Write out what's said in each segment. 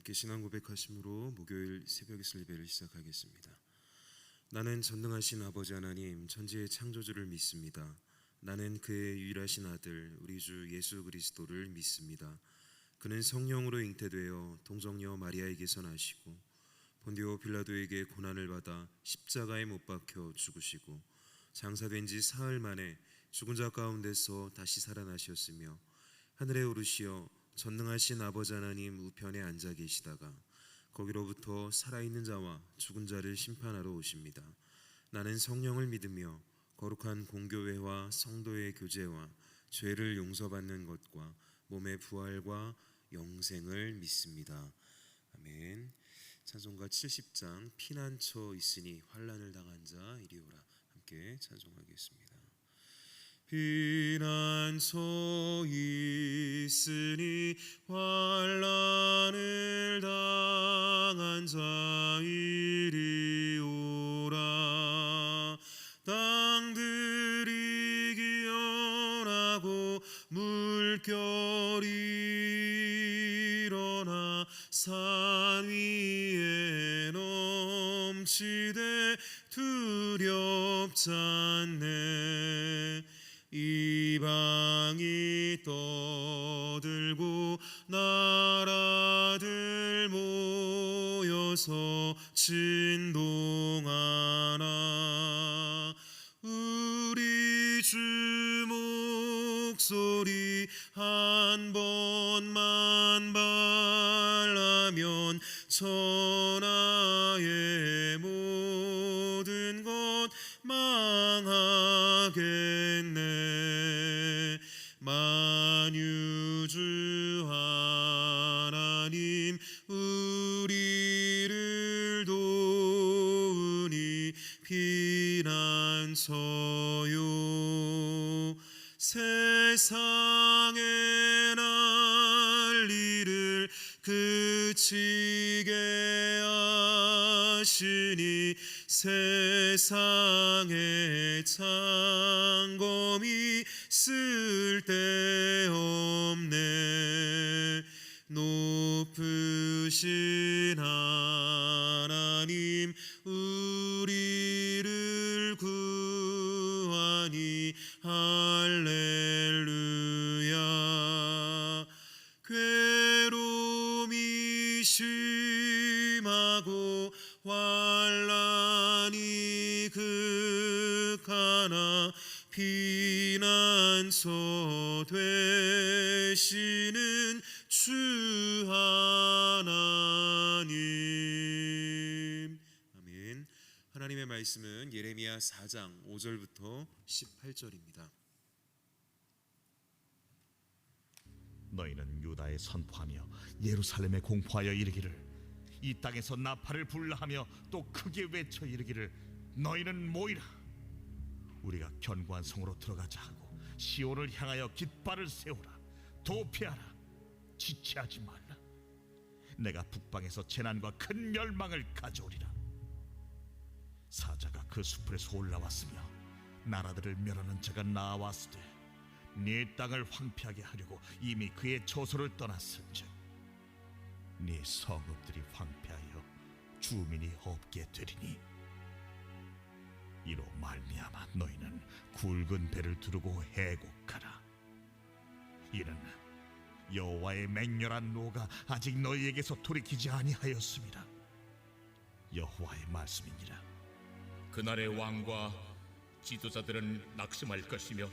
함께 신앙 고백하심으로 목요일 새벽 예배를 시작하겠습니다. 나는 전능하신 아버지 하나님 천지의 창조주를 믿습니다. 나는 그의 유일하신 아들 우리 주 예수 그리스도를 믿습니다. 그는 성령으로 잉태되어 동정녀 마리아에게서 나시고 본디오 빌라도에게 고난을 받아 십자가에 못 박혀 죽으시고 장사된 지 사흘 만에 죽은 자 가운데서 다시 살아나셨으며 하늘에 오르시어 전능하신 아버지 하나님 우편에 앉아 계시다가 거기로부터 살아있는 자와 죽은 자를 심판하러 오십니다. 나는 성령을 믿으며 거룩한 공교회와 성도의 교제와 죄를 용서받는 것과 몸의 부활과 영생을 믿습니다. 아멘. 찬송가 70장 피난처 있으니 환난을 당한 자 이리 오라 함께 찬송하겠습니다. 피난처 있으니 환난을 당한 자 이리 오라. 땅들이 기원하고 물결이 일어나 산 위에 넘치되 두렵지 않네. 이방이 떠들고 나라들 모여서 진동하나. 우리 주 목소리 한 번만 발하면 천하의 모든 것 망하겠네. 만유주 하나님 우리를 도우니 피난처요. 세상의 난리를 그치게 하시니 세상의 창검이 쓸데없네. 높으신 하나님 우리를 구하니 할렐루야. 괴로움이 심하고 환난이 극하나 피난처 되시는 주 하나님. 아멘. 하나님의 말씀은 예레미야 4장 5절부터 18절입니다. 너희는 유다에 선포하며 예루살렘에 공포하여 이르기를 이 땅에서 나팔을 불라하며 또 크게 외쳐 이르기를 너희는 모이라. 우리가 견고한 성으로 들어가자 하고 시온을 향하여 깃발을 세우라. 도피하라. 지체하지 말라. 내가 북방에서 재난과 큰 멸망을 가져오리라. 사자가 그 수풀에서 올라왔으며 나라들을 멸하는 자가 나왔으되 네 땅을 황폐하게 하려고 이미 그의 처소를 떠났은즉 네 성읍들이 황폐하여 주민이 없게 되리니 이로 말미암아 너희는 굵은 배를 두르고 해곡하라. 이는 여호와의 맹렬한 노가 아직 너희에게서 돌이키지 아니하였습니다. 여호와의 말씀이니라. 그날의 왕과 지도자들은 낙심할 것이며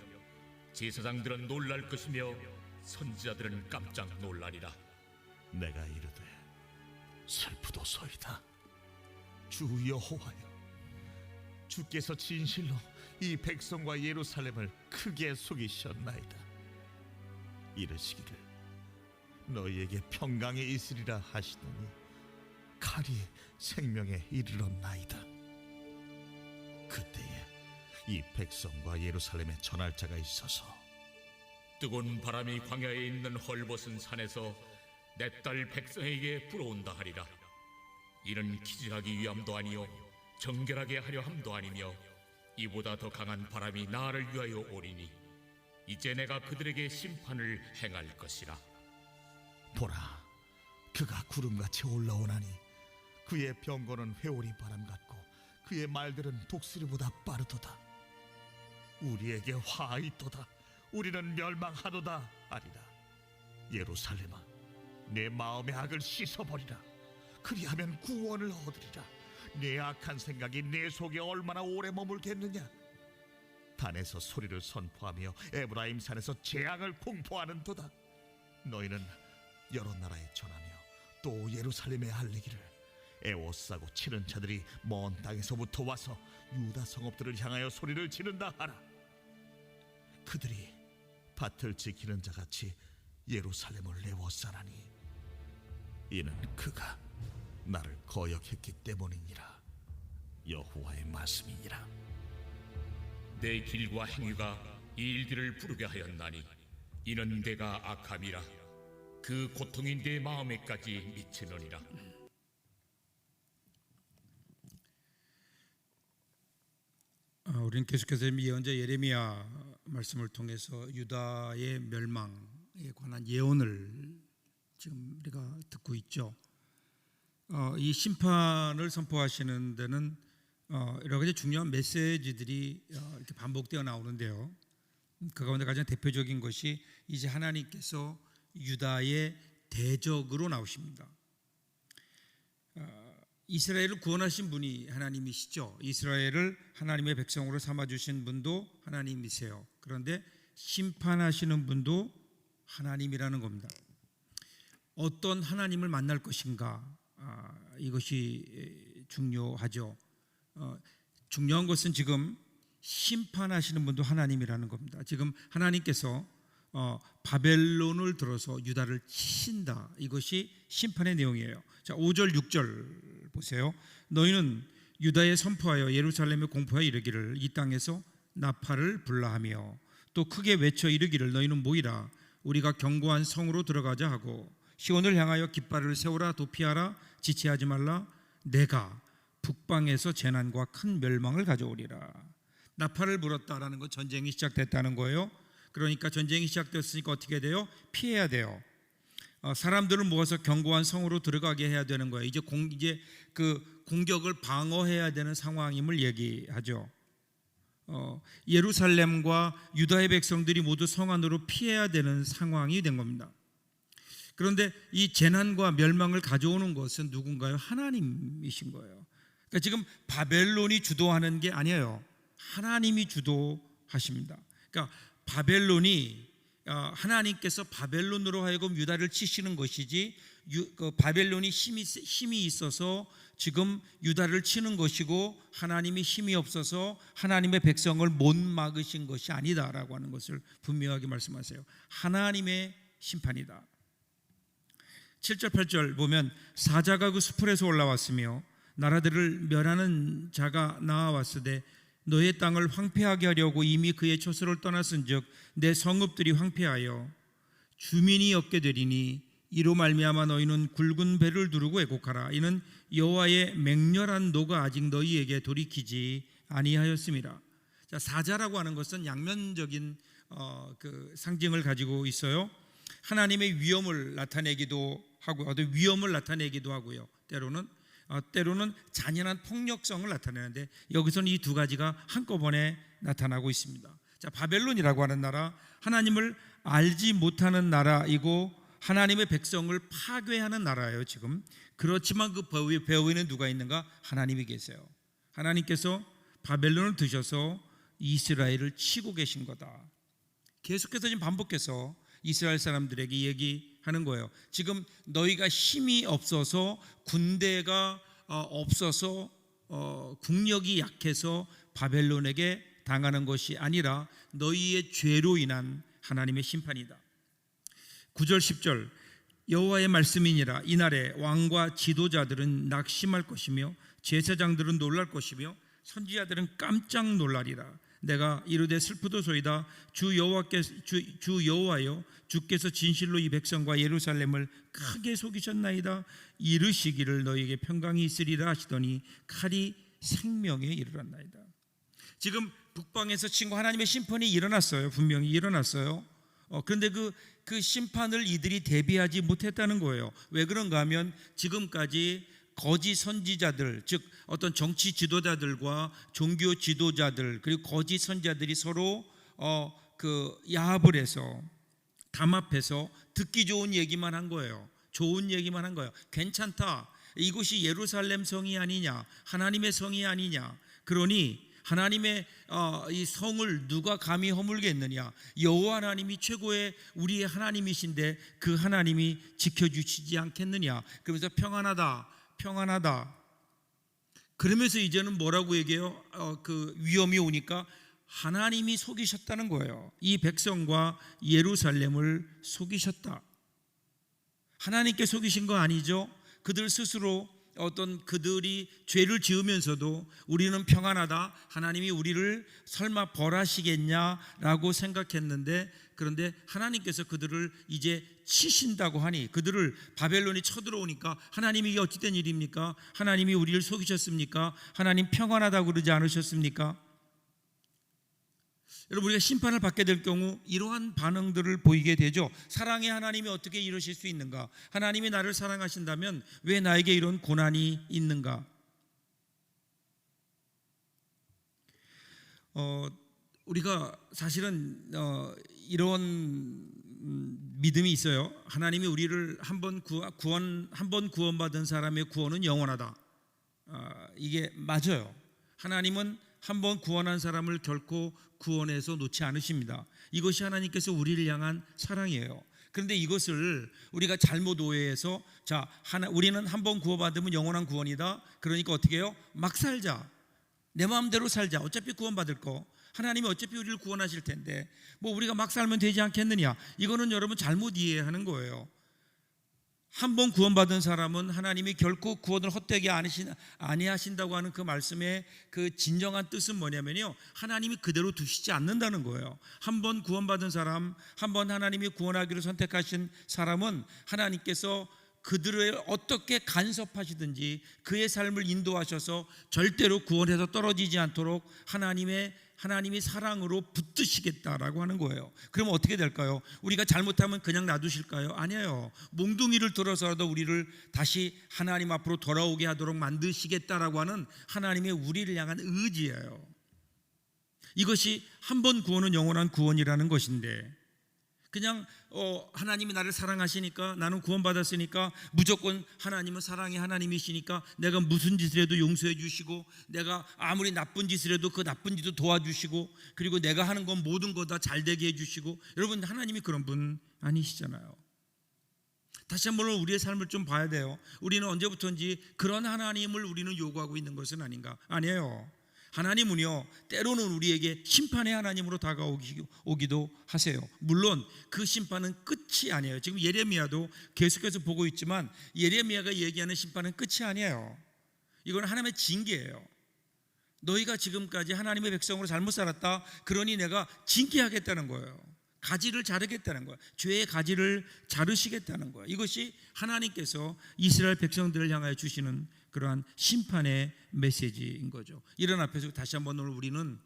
제사장들은 놀랄 것이며 선지자들은 깜짝 놀라리라. 내가 이르되 슬프도소이다. 주 여호와여, 주께서 진실로 이 백성과 예루살렘을 크게 속이셨나이다. 이르시기를 너희에게 평강에 있으리라 하시더니 칼이 생명에 이르렀나이다. 그때에 이 백성과 예루살렘에 전할 자가 있어서 뜨거운 바람이 광야에 있는 헐벗은 산에서 내 딸 백성에게 불어온다 하리라. 이는 기질하기 위함도 아니요 정결하게 하려 함도 아니며 이보다 더 강한 바람이 나를 위하여 오리니 이제 내가 그들에게 심판을 행할 것이라. 보라, 그가 구름같이 올라오나니 그의 병거는 회오리 바람 같고 그의 말들은 독수리보다 빠르도다. 우리에게 화 있도다. 우리는 멸망하도다 아니라. 예루살렘아, 내 마음의 악을 씻어버리라. 그리하면 구원을 얻으리라. 내 악한 생각이 내 속에 얼마나 오래 머물겠느냐. 단에서 소리를 선포하며 에브라임 산에서 재앙을 공포하는도다. 너희는 여러 나라에 전하며 또 예루살렘에 알리기를, 애워싸고 치는 자들이 먼 땅에서부터 와서 유다 성읍들을 향하여 소리를 지른다 하라. 그들이 밭을 지키는 자같이 예루살렘을 애워싸나니 이는 그가 나를 거역했기 때문이니라. 여호와의 말씀이니라. 내 길과 행위가 이 일들을 부르게 하였나니 이는 내가 악함이라. 그 고통이 내 마음에까지 미치느니라. 우리는 계속해서 예언자 예레미야 말씀을 통해서 유다의 멸망에 관한 예언을 지금 우리가 듣고 있죠. 이 심판을 선포하시는 데는 여러 가지 중요한 메시지들이 이렇게 반복되어 나오는데요. 그 가운데 가장 대표적인 것이 이제 하나님께서 유다의 대적으로 나오십니다. 이스라엘을 구원하신 분이 하나님이시죠. 이스라엘을 하나님의 백성으로 삼아주신 분도 하나님이세요. 그런데 심판하시는 분도 하나님이라는 겁니다. 어떤 하나님을 만날 것인가, 이것이 중요하죠. 중요한 것은 지금 심판하시는 분도 하나님이라는 겁니다. 지금 하나님께서 바벨론을 들어서 유다를 치신다. 이것이 심판의 내용이에요. 자, 5절 6절 보세요. 너희는 유다에 선포하여 예루살렘에 공포하여 이르기를, 이 땅에서 나팔을 불라하며 또 크게 외쳐 이르기를, 너희는 모이라. 우리가 견고한 성으로 들어가자 하고, 시온을 향하여 깃발을 세우라. 도피하라. 지체하지 말라. 내가 북방에서 재난과 큰 멸망을 가져오리라. 나팔을 불었다라는 건 전쟁이 시작됐다는 거예요. 그러니까 전쟁이 시작됐으니까 어떻게 돼요? 피해야 돼요. 사람들을 모아서 견고한 성으로 들어가게 해야 되는 거예요. 이제 그 공격을 방어해야 되는 상황임을 얘기하죠. 예루살렘과 유다의 백성들이 모두 성 안으로 피해야 되는 상황이 된 겁니다. 그런데 이 재난과 멸망을 가져오는 것은 누군가요? 하나님이신 거예요. 그러니까 지금 바벨론이 주도하는 게 아니에요. 하나님이 주도하십니다. 그러니까 바벨론이, 하나님께서 바벨론으로 하여금 유다를 치시는 것이지, 바벨론이 힘이 있어서 지금 유다를 치는 것이고, 하나님이 힘이 없어서 하나님의 백성을 못 막으신 것이 아니다라고 하는 것을 분명하게 말씀하세요. 하나님의 심판이다. 7절 8절 보면, 사자가 그 수풀에서 올라왔으며 나라들을 멸하는 자가 나와왔으되 너의 땅을 황폐하게 하려고 이미 그의 초소를 떠났은즉 내 성읍들이 황폐하여 주민이 없게 되리니, 이로 말미암아 너희는 굵은 배를 두르고 애곡하라. 이는 여호와의 맹렬한 노가 아직 너희에게 돌이키지 아니하였음이라. 자, 사자라고 하는 것은 양면적인 그 상징을 가지고 있어요. 하나님의 위엄을 나타내기도 하고, 어떤 위엄을 나타내기도 하고요. 때로는 잔인한 폭력성을 나타내는데, 여기서는 이 두 가지가 한꺼번에 나타나고 있습니다. 자, 바벨론이라고 하는 나라, 하나님을 알지 못하는 나라이고 하나님의 백성을 파괴하는 나라예요 지금. 그렇지만 그 배후에는 누가 있는가? 하나님이 계세요. 하나님께서 바벨론을 드셔서 이스라엘을 치고 계신 거다. 계속해서 지금 반복해서 이스라엘 사람들에게 얘기하는 거예요. 지금 너희가 힘이 없어서, 군대가 없어서, 국력이 약해서 바벨론에게 당하는 것이 아니라 너희의 죄로 인한 하나님의 심판이다. 9절 10절, 여호와의 말씀이니라. 이날에 왕과 지도자들은 낙심할 것이며 제사장들은 놀랄 것이며 선지자들은 깜짝 놀라리라. 내가 이르되 슬프도소이다. 주 여호와여, 주께서 진실로 이 백성과 예루살렘을 크게 속이셨나이다. 이르시기를 너희에게 평강이 있으리라 하시더니 칼이 생명에 이르렀나이다. 지금 북방에서 친구 하나님의 심판이 일어났어요. 분명히 일어났어요. 그런데 그 그 심판을 이들이 대비하지 못했다는 거예요. 왜 그런가 하면 지금까지 거짓 선지자들, 즉 어떤 정치 지도자들과 종교 지도자들 그리고 거짓 선지자들이 서로 야합을 해서 담합해서 듣기 좋은 얘기만 한 거예요. 좋은 얘기만 한 거예요. 괜찮다. 이곳이 예루살렘 성이 아니냐, 하나님의 성이 아니냐. 그러니 하나님의 이 성을 누가 감히 허물겠느냐. 여호와 하나님이 최고의 우리의 하나님이신데 그 하나님이 지켜주시지 않겠느냐. 그러면서 평안하다, 평안하다. 그러면서 이제는 뭐라고 얘기해요? 그 위험이 오니까 하나님이 속이셨다는 거예요. 이 백성과 예루살렘을 속이셨다. 하나님께 속이신 거 아니죠? 그들 스스로 어떤 그들이 죄를 지으면서도 우리는 평안하다, 하나님이 우리를 설마 벌하시겠냐라고 생각했는데, 그런데 하나님께서 그들을 이제 치신다고 하니, 그들을 바벨론이 쳐들어오니까 하나님이 이게 어찌된 일입니까? 하나님이 우리를 속이셨습니까? 하나님 평안하다고 그러지 않으셨습니까? 여러분, 우리가 심판을 받게 될 경우 이러한 반응들을 보이게 되죠. 사랑의 하나님이 어떻게 이러실 수 있는가? 하나님이 나를 사랑하신다면 왜 나에게 이런 고난이 있는가? 우리가 사실은 이런 믿음이 있어요. 하나님이 우리를 한 번 구원받은 사람의 구원은 영원하다. 이게 맞아요. 하나님은 한 번 구원한 사람을 결코 구원해서 놓지 않으십니다. 이것이 하나님께서 우리를 향한 사랑이에요. 그런데 이것을 우리가 잘못 오해해서 우리는 한 번 구원받으면 영원한 구원이다. 그러니까 어떻게 해요? 막 살자. 내 마음대로 살자. 어차피 구원받을 거. 하나님이 어차피 우리를 구원하실 텐데 뭐 우리가 막 살면 되지 않겠느냐. 이거는 여러분 잘못 이해하는 거예요. 한 번 구원받은 사람은 하나님이 결코 구원을 헛되게 아니하신다고 하는 그 말씀의 그 진정한 뜻은 뭐냐면요, 하나님이 그대로 두시지 않는다는 거예요. 한 번 구원받은 사람, 한 번 하나님이 구원하기를 선택하신 사람은 하나님께서 그들을 어떻게 간섭하시든지 그의 삶을 인도하셔서 절대로 구원해서 떨어지지 않도록 하나님이 사랑으로 붙드시겠다라고 하는 거예요. 그러면 어떻게 될까요? 우리가 잘못하면 그냥 놔두실까요? 아니에요. 몽둥이를 들어서라도 우리를 다시 하나님 앞으로 돌아오게 하도록 만드시겠다라고 하는 하나님의 우리를 향한 의지예요. 이것이 한 번 구원은 영원한 구원이라는 것인데, 그냥 하나님이 나를 사랑하시니까, 나는 구원받았으니까 무조건 하나님은 사랑의 하나님이시니까 내가 무슨 짓을 해도 용서해 주시고, 내가 아무리 나쁜 짓을 해도 그 나쁜 짓도 도와주시고, 그리고 내가 하는 건 모든 거 다 잘되게 해주시고. 여러분, 하나님이 그런 분 아니시잖아요. 다시 한번 우리의 삶을 좀 봐야 돼요. 우리는 언제부터인지 그런 하나님을 우리는 요구하고 있는 것은 아닌가? 아니에요. 하나님은요, 때로는 우리에게 심판의 하나님으로 다가오기도 하세요. 물론 그 심판은 끝이 아니에요. 지금 예레미야도 계속해서 보고 있지만 예레미야가 얘기하는 심판은 끝이 아니에요. 이건 하나님의 징계예요. 너희가 지금까지 하나님의 백성으로 잘못 살았다, 그러니 내가 징계하겠다는 거예요. 가지를 자르겠다는 거예요. 죄의 가지를 자르시겠다는 거예요. 이것이 하나님께서 이스라엘 백성들을 향하여 주시는 그러한 심판의 메시지인 거죠. 이런 앞에서 다시 한번 오늘 우리는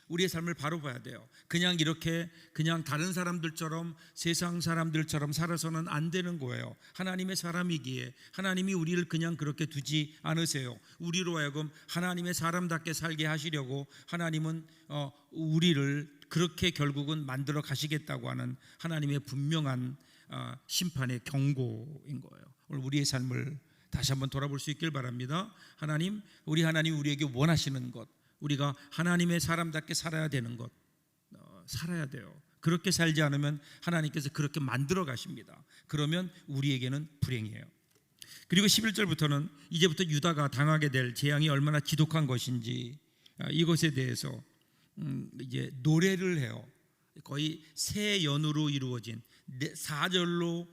우리의 삶을 바로 봐야 돼요. 그냥 이렇게 그냥 다른 사람들처럼, 세상 사람들처럼 살아서는 안 되는 거예요. 하나님의 사람이기에 하나님이 우리를 그냥 그렇게 두지 않으세요. 우리로 하여금 하나님의 사람답게 살게 하시려고 하나님은 우리를 그렇게 결국은 만들어 가시겠다고 하는 하나님의 분명한 심판의 경고인 거예요. 오늘 우리의 삶을 다시 한번 돌아볼 수 있길 바랍니다. 우리 하나님 우리에게 원하시는 것, 우리가 하나님의 사람답게 살아야 되는 것, 살아야 돼요. 그렇게 살지 않으면 하나님께서 그렇게 만들어 가십니다. 그러면 우리에게는 불행이에요. 그리고 11절부터는 이제부터 유다가 당하게 될 재앙이 얼마나 지독한 것인지, 이것에 대해서 이제 노래를 해요. 거의 세 연으로 이루어진 4절로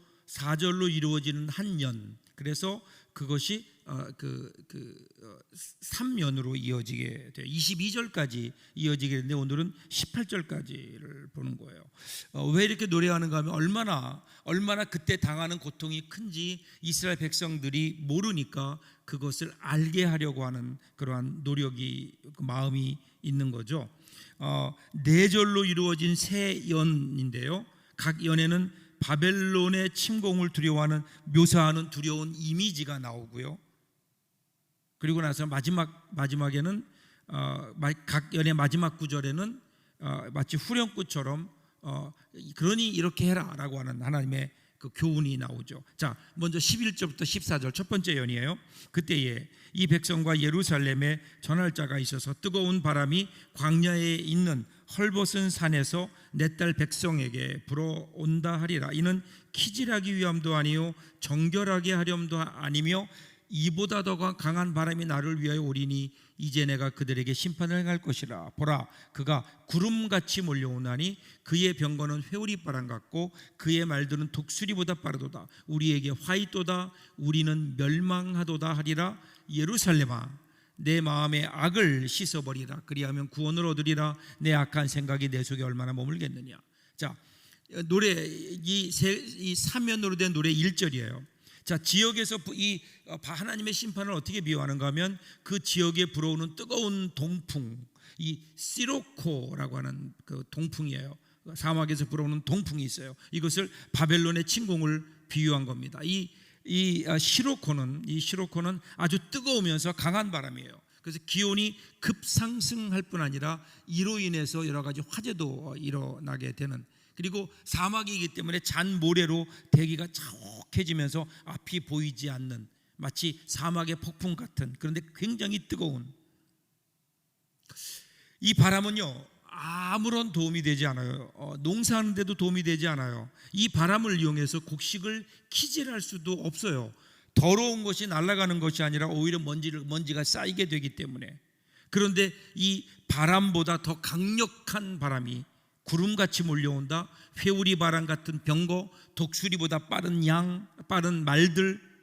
이루어지는 한 연. 그래서 그것이 3연으로 이어지게 돼요. 22절까지 이어지게 되는데 오늘은 18절까지를 보는 거예요. 왜 이렇게 노래하는가 하면 얼마나 그때 당하는 고통이 큰지 이스라엘 백성들이 모르니까 그것을 알게 하려고 하는 그러한 노력이, 마음이 있는 거죠. 4절로 이루어진 세 연인데요, 각 연에는 바벨론의 침공을 두려워하는 묘사하는 두려운 이미지가 나오고요. 그리고 나서 마지막에는 각 연의 마지막 구절에는 마치 후렴구처럼 그러니 이렇게 해라라고 하는 하나님의 그 교훈이 나오죠. 자, 먼저 11절부터 14절 첫 번째 연이에요. 그때에 이 백성과 예루살렘에 전할 자가 있어서 뜨거운 바람이 광야에 있는 헐벗은 산에서 내 딸 백성에게 불어온다 하리라. 이는 키질하기 위함도 아니요 정결하게 하렴도 아니며 이보다 더 강한 바람이 나를 위하여 오리니 이제 내가 그들에게 심판을 행할 것이라. 보라, 그가 구름같이 몰려오나니 그의 병거는 회오리 바람 같고 그의 말들은 독수리보다 빠르도다. 우리에게 화이도다. 우리는 멸망하도다 하리라. 예루살렘아, 내 마음의 악을 씻어버리라. 그리하면 구원을 얻으리라. 내 악한 생각이 내 속에 얼마나 머물겠느냐. 자, 노래 이 사면으로 된 노래 1절이에요. 자, 지역에서 이 하나님의 심판을 어떻게 비유하는가 하면 그 지역에 불어오는 뜨거운 동풍, 이 시로코라고 하는 그 동풍이에요. 사막에서 불어오는 동풍이 있어요. 이것을 바벨론의 침공을 비유한 겁니다. 이 시로코는 아주 뜨거우면서 강한 바람이에요. 그래서 기온이 급상승할 뿐 아니라 이로 인해서 여러 가지 화재도 일어나게 되는, 그리고 사막이기 때문에 잔 모래로 대기가 자욱해지면서 앞이 보이지 않는 마치 사막의 폭풍 같은, 그런데 굉장히 뜨거운 이 바람은요 아무런 도움이 되지 않아요. 농사하는 데도 도움이 되지 않아요. 이 바람을 이용해서 곡식을 키질할 수도 없어요. 더러운 것이 날아가는 것이 아니라 오히려 먼지가 쌓이게 되기 때문에. 그런데 이 바람보다 더 강력한 바람이 구름같이 몰려온다. 회오리 바람 같은 병거, 독수리보다 빠른 말들,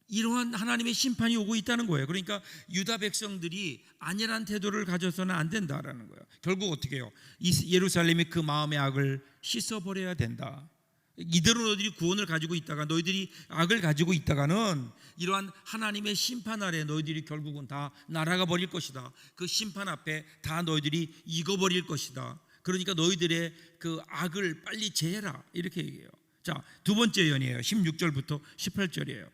이러한 하나님의 심판이 오고 있다는 거예요. 그러니까 유다 백성들이 안일한 태도를 가져서는 안 된다라는 거예요. 결국 어떻게 해요? 예루살렘이 그 마음의 악을 씻어버려야 된다. 이대로 너희들이 구원을 가지고 있다가, 너희들이 악을 가지고 있다가는 이러한 하나님의 심판 아래 너희들이 결국은 다 날아가 버릴 것이다. 그 심판 앞에 다 너희들이 익어버릴 것이다. 그러니까 너희들의 그 악을 빨리 제해라, 이렇게 얘기해요. 자, 두 번째 연이에요. 16절부터 18절이에요.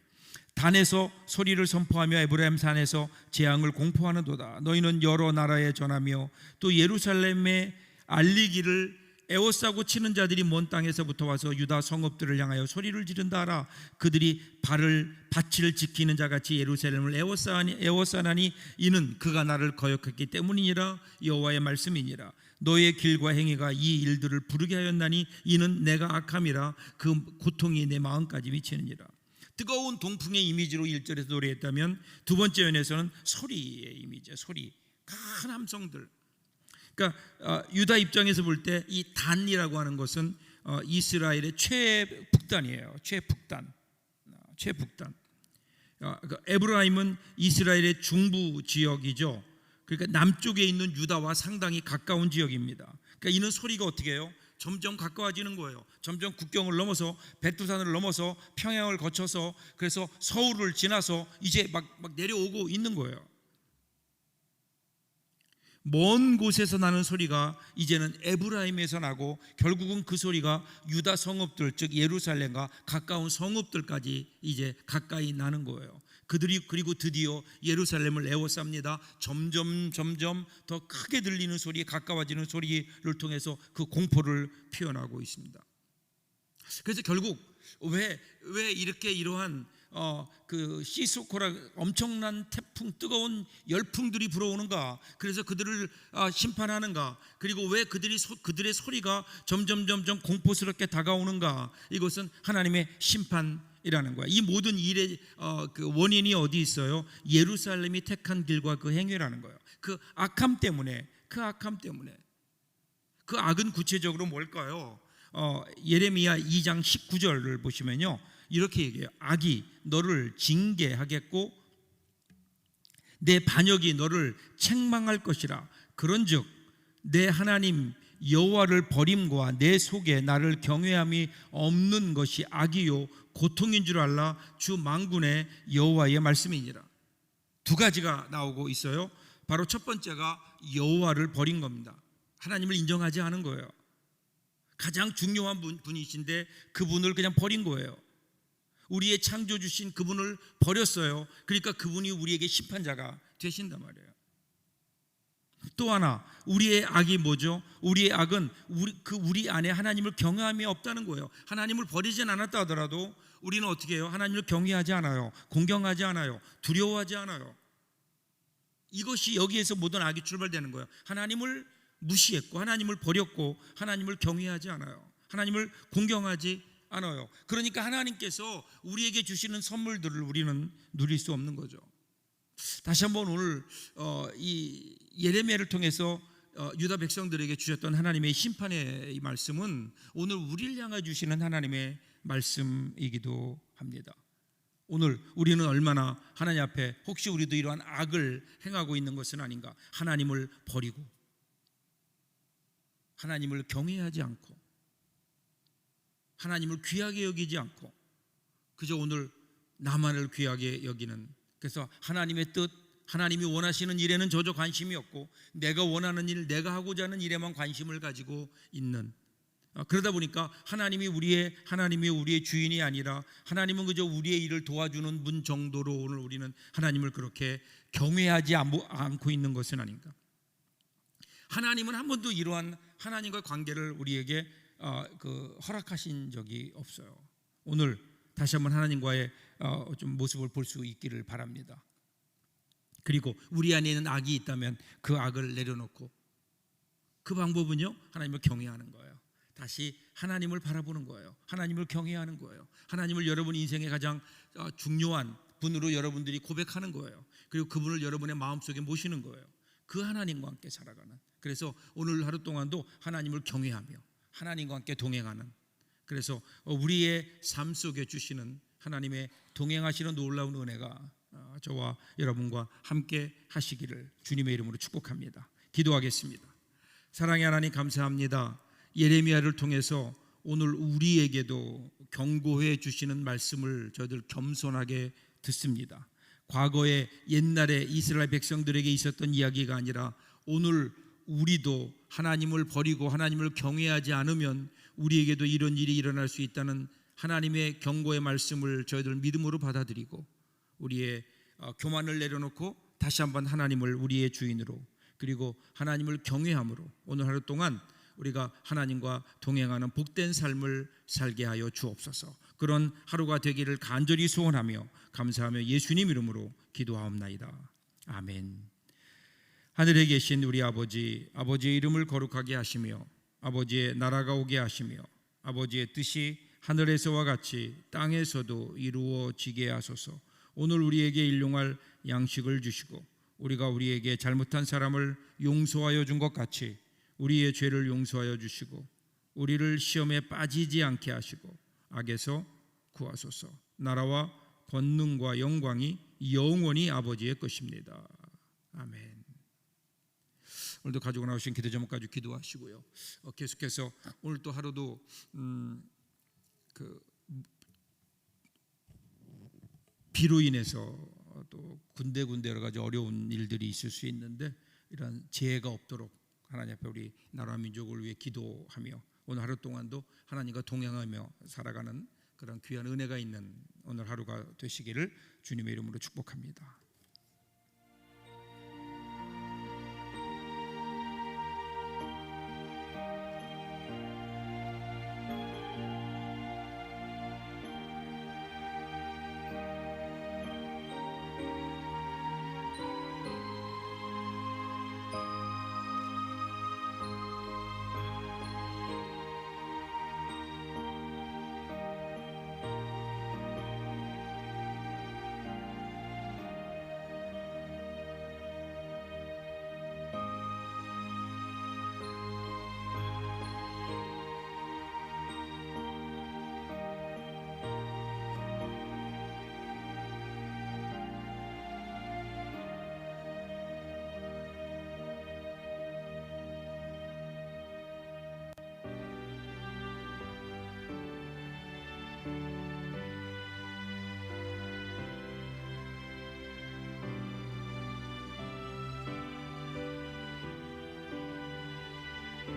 단에서 소리를 선포하며 에브라임 산에서 재앙을 공포하는도다. 너희는 여러 나라에 전하며 또 예루살렘에 알리기를 에워싸고 치는 자들이 먼 땅에서부터 와서 유다 성읍들을 향하여 소리를 지른다 하라. 그들이 밭을 지키는 자같이 예루살렘을 에워싸나니 이는 그가 나를 거역했기 때문이니라. 여호와의 말씀이니라. 너의 길과 행위가 이 일들을 부르게 하였나니 이는 내가 악함이라. 그 고통이 내 마음까지 미치느니라. 뜨거운 동풍의 이미지로 1절에서 노래했다면 두 번째 연에서는 소리의 이미지예요. 소리, 큰 함성들. 그러니까 유다 입장에서 볼 때 이 단이라고 하는 것은 이스라엘의 최북단이에요. 최북단. 그러니까 에브라임은 이스라엘의 중부 지역이죠. 그러니까 남쪽에 있는 유다와 상당히 가까운 지역입니다. 그러니까 이는 소리가 어떻게 해요? 점점 가까워지는 거예요. 점점 국경을 넘어서 베투산을 넘어서 평양을 거쳐서 그래서 서울을 지나서 이제 막 내려오고 있는 거예요. 먼 곳에서 나는 소리가 이제는 에브라임에서 나고 결국은 그 소리가 유다 성읍들, 즉 예루살렘과 가까운 성읍들까지 이제 가까이 나는 거예요. 그들이 그리고 드디어 예루살렘을 에워쌉니다. 점점 더 크게 들리는 소리, 가까워지는 소리를 통해서 그 공포를 표현하고 있습니다. 그래서 결국 왜 이렇게 이러한 그 시소코라 엄청난 태풍, 뜨거운 열풍들이 불어오는가? 그래서 그들을 심판하는가? 그리고 왜 그들의 소리가 점점 공포스럽게 다가오는가? 이것은 하나님의 심판이라는 거야. 이 모든 일의 그 원인이 어디 있어요? 예루살렘이 택한 길과 그 행위라는 거예요. 그 악함 때문에. 그 악은 구체적으로 뭘까요? 예레미야 2장 19절을 보시면요, 이렇게 얘기해요. 악이 너를 징계하겠고 내 반역이 너를 책망할 것이라. 그런즉 내 하나님 여호와를 버림과 내 속에 나를 경외함이 없는 것이 악이요 고통인 줄 알라. 주 만군의 여호와의 말씀이니라. 두 가지가 나오고 있어요. 바로 첫 번째가 여호와를 버린 겁니다. 하나님을 인정하지 않은 거예요. 가장 중요한 분이신데 그분을 그냥 버린 거예요. 우리의 창조 주신 그분을 버렸어요. 그러니까 그분이 우리에게 심판자가 되신단 말이에요. 또 하나, 우리의 악이 뭐죠? 우리의 악은 우리 안에 하나님을 경외함이 없다는 거예요. 하나님을 버리진 않았다 하더라도 우리는 어떻게 해요? 하나님을 경외하지 않아요. 공경하지 않아요. 두려워하지 않아요. 이것이 여기에서 모든 악이 출발되는 거예요. 하나님을 무시했고 하나님을 버렸고 하나님을 경외하지 않아요. 하나님을 공경하지 않아요. 그러니까 하나님께서 우리에게 주시는 선물들을 우리는 누릴 수 없는 거죠. 다시 한번 오늘 이 예레미야를 통해서 유다 백성들에게 주셨던 하나님의 심판의 이 말씀은 오늘 우리를 향해 주시는 하나님의 말씀이기도 합니다. 오늘 우리는 얼마나 하나님 앞에 혹시 우리도 이러한 악을 행하고 있는 것은 아닌가? 하나님을 버리고 하나님을 경외하지 않고 하나님을 귀하게 여기지 않고 그저 오늘 나만을 귀하게 여기는, 그래서 하나님의 뜻, 하나님이 원하시는 일에는 전혀 관심이 없고 내가 원하는 일, 내가 하고자 하는 일에만 관심을 가지고 있는, 그러다 보니까 하나님이 우리의 주인이 아니라 하나님은 그저 우리의 일을 도와주는 분 정도로 오늘 우리는 하나님을 그렇게 경외하지 않고 있는 것은 아닌가? 하나님은 한 번도 이러한 하나님과의 관계를 우리에게 허락하신 적이 없어요. 오늘 다시 한번 하나님과의 좀 모습을 볼 수 있기를 바랍니다. 그리고 우리 안에 있는 악이 있다면 그 악을 내려놓고, 그 방법은요, 하나님을 경외하는 거예요. 다시 하나님을 바라보는 거예요. 하나님을 경외하는 거예요. 하나님을 여러분 인생의 가장 중요한 분으로 여러분들이 고백하는 거예요. 그리고 그분을 여러분의 마음속에 모시는 거예요. 그 하나님과 함께 살아가는, 그래서 오늘 하루 동안도 하나님을 경외하며 하나님과 함께 동행하는, 그래서 우리의 삶 속에 주시는 하나님의 동행하시는 놀라운 은혜가 저와 여러분과 함께 하시기를 주님의 이름으로 축복합니다. 기도하겠습니다. 사랑의 하나님, 감사합니다. 예레미야를 통해서 오늘 우리에게도 경고해 주시는 말씀을 저희들 겸손하게 듣습니다. 과거에 옛날에 이스라엘 백성들에게 있었던 이야기가 아니라 오늘 우리도 하나님을 버리고 하나님을 경외하지 않으면 우리에게도 이런 일이 일어날 수 있다는 하나님의 경고의 말씀을 저희들 믿음으로 받아들이고 우리의 교만을 내려놓고 다시 한번 하나님을 우리의 주인으로, 그리고 하나님을 경외함으로 오늘 하루 동안 우리가 하나님과 동행하는 복된 삶을 살게 하여 주옵소서. 그런 하루가 되기를 간절히 소원하며 감사하며 예수님 이름으로 기도하옵나이다. 아멘. 하늘에 계신 우리 아버지, 아버지의 이름을 거룩하게 하시며 아버지의 나라가 오게 하시며 아버지의 뜻이 하늘에서와 같이 땅에서도 이루어지게 하소서. 오늘 우리에게 일용할 양식을 주시고 우리가 우리에게 잘못한 사람을 용서하여 준 것 같이 우리의 죄를 용서하여 주시고 우리를 시험에 빠지지 않게 하시고 악에서 구하소서. 나라와 권능과 영광이 영원히 아버지의 것입니다. 아멘. 오늘도 가지고 나오신 기도 제목까지 기도하시고요. 계속해서 오늘 또 하루도 비로 인해서 또 군데군데 여러 가지 어려운 일들이 있을 수 있는데 이런 재해가 없도록 하나님 앞에 우리 나라와 민족을 위해 기도하며 오늘 하루 동안도 하나님과 동행하며 살아가는 그런 귀한 은혜가 있는 오늘 하루가 되시기를 주님의 이름으로 축복합니다.